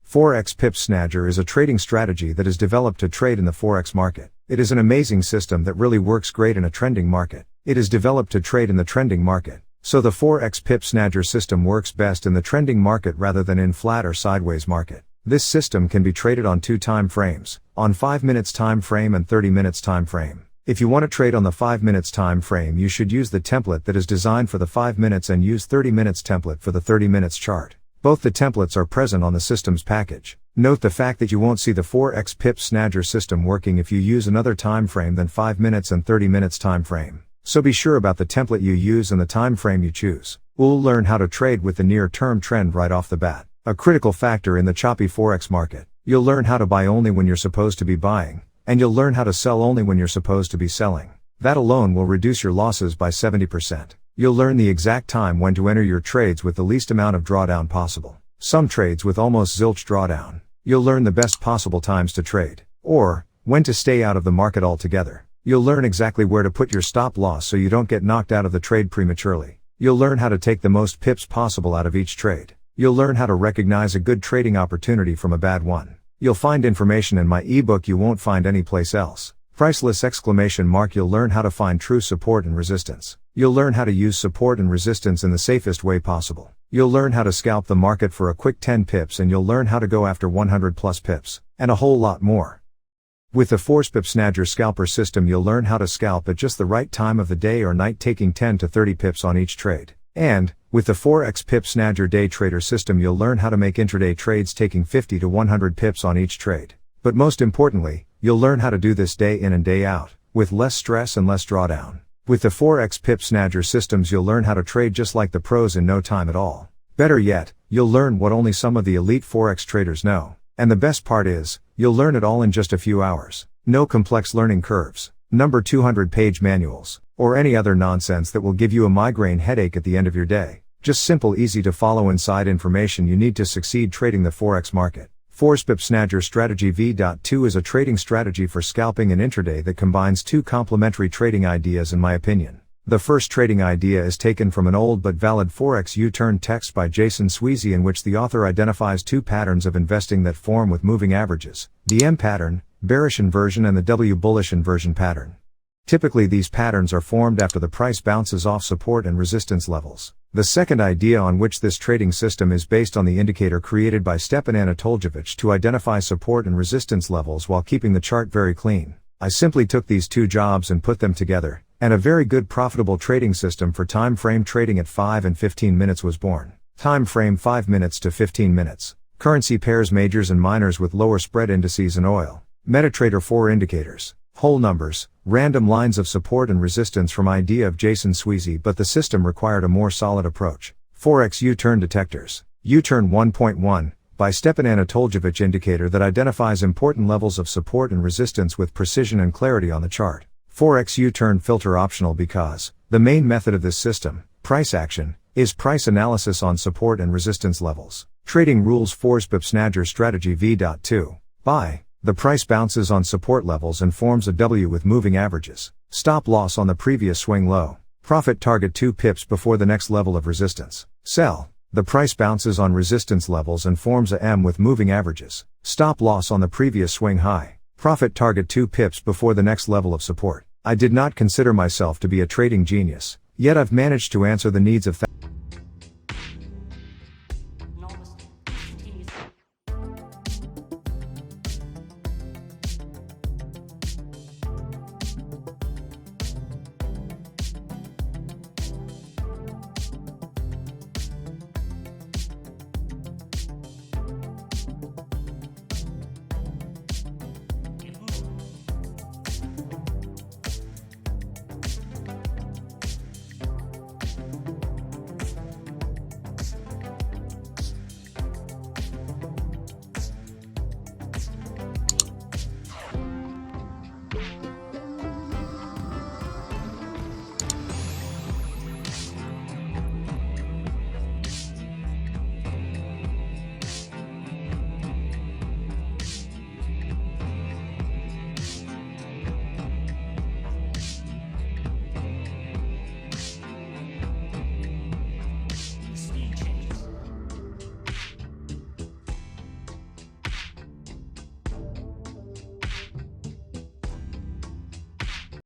Forex Pip Snager is a trading strategy that is developed to trade in the forex market. It is an amazing system that really works great in a trending market. It is developed to trade in the trending market. So the Forex Pip Snager system works best in the trending market rather than in flat or sideways market. This system can be traded on 2 time frames, on 5 minutes time frame and 30 minutes time frame. If you want to trade on the 5 minutes time frame, you should use the template that is designed for the 5 minutes and use 30 minutes template for the 30 minutes chart. Both the templates are present on the system's package. Note the fact that you won't see the Forex Pip Snager system working if you use another time frame than 5 minutes and 30 minutes time frame. So be sure about the template you use and the time frame you choose. We'll learn how to trade with the near-term trend right off the bat. A critical factor in the choppy forex market. You'll learn how to buy only when you're supposed to be buying, and you'll learn how to sell only when you're supposed to be selling. That alone will reduce your losses by 70%. You'll learn the exact time when to enter your trades with the least amount of drawdown possible. Some trades with almost zilch drawdown. You'll learn the best possible times to trade, or when to stay out of the market altogether. You'll learn exactly where to put your stop loss so you don't get knocked out of the trade prematurely. You'll learn how to take the most pips possible out of each trade. You'll learn how to recognize a good trading opportunity from a bad one. You'll find information in my ebook you won't find anyplace else. Priceless ! You'll learn how to find true support and resistance. You'll learn how to use support and resistance in the safest way possible. You'll learn how to scalp the market for a quick 10 pips, and you'll learn how to go after 100 plus pips, and a whole lot more. With the Forex Pip Snager scalper system, you'll learn how to scalp at just the right time of the day or night, taking 10 to 30 pips on each trade. And with the Forex Pip Snager day trader system, you'll learn how to make intraday trades taking 50 to 100 pips on each trade. But most importantly, you'll learn how to do this day in and day out, with less stress and less drawdown. With the Forex Pip Snager systems, you'll learn how to trade just like the pros in no time at all. Better yet, you'll learn what only some of the elite forex traders know. And the best part is, you'll learn it all in just a few hours. No complex learning curves, number 200-page manuals, or any other nonsense that will give you a migraine headache at the end of your day. Just simple, easy to follow inside information you need to succeed trading the forex market. Forex Pip Snager Strategy V.2 is a trading strategy for scalping and intraday that combines 2 complementary trading ideas in my opinion. The first trading idea is taken from an old but valid Forex U-turn text by Jason Sweezy, in which the author identifies 2 patterns of investing that form with moving averages: the M pattern, bearish inversion, and the W bullish inversion pattern. Typically these patterns are formed after the price bounces off support and resistance levels. The second idea on which this trading system is based on the indicator created by Stepan Anatoljevich to identify support and resistance levels while keeping the chart very clean. I simply took these 2 jobs and put them together, and a very good profitable trading system for time frame trading at 5 and 15 minutes was born. Time frame 5 minutes to 15 minutes. Currency pairs, majors and minors with lower spread indices and oil. MetaTrader 4 indicators. Whole numbers, random lines of support and resistance from idea of Jason Sweezy, but the system required a more solid approach. Forex U-turn detectors. U-turn 1.1, by Stepan Anatoljevich, indicator that identifies important levels of support and resistance with precision and clarity on the chart. Forex U-turn filter optional because the main method of this system, price action, is price analysis on support and resistance levels. Trading rules. Forex Pip Snager Strategy V.2. By the price bounces on support levels and forms a W with moving averages. Stop loss on the previous swing low. Profit target 2 pips before the next level of resistance. Sell. The price bounces on resistance levels and forms a M with moving averages. Stop loss on the previous swing high. Profit target 2 pips before the next level of support. I did not consider myself to be a trading genius, yet I've managed to answer the needs of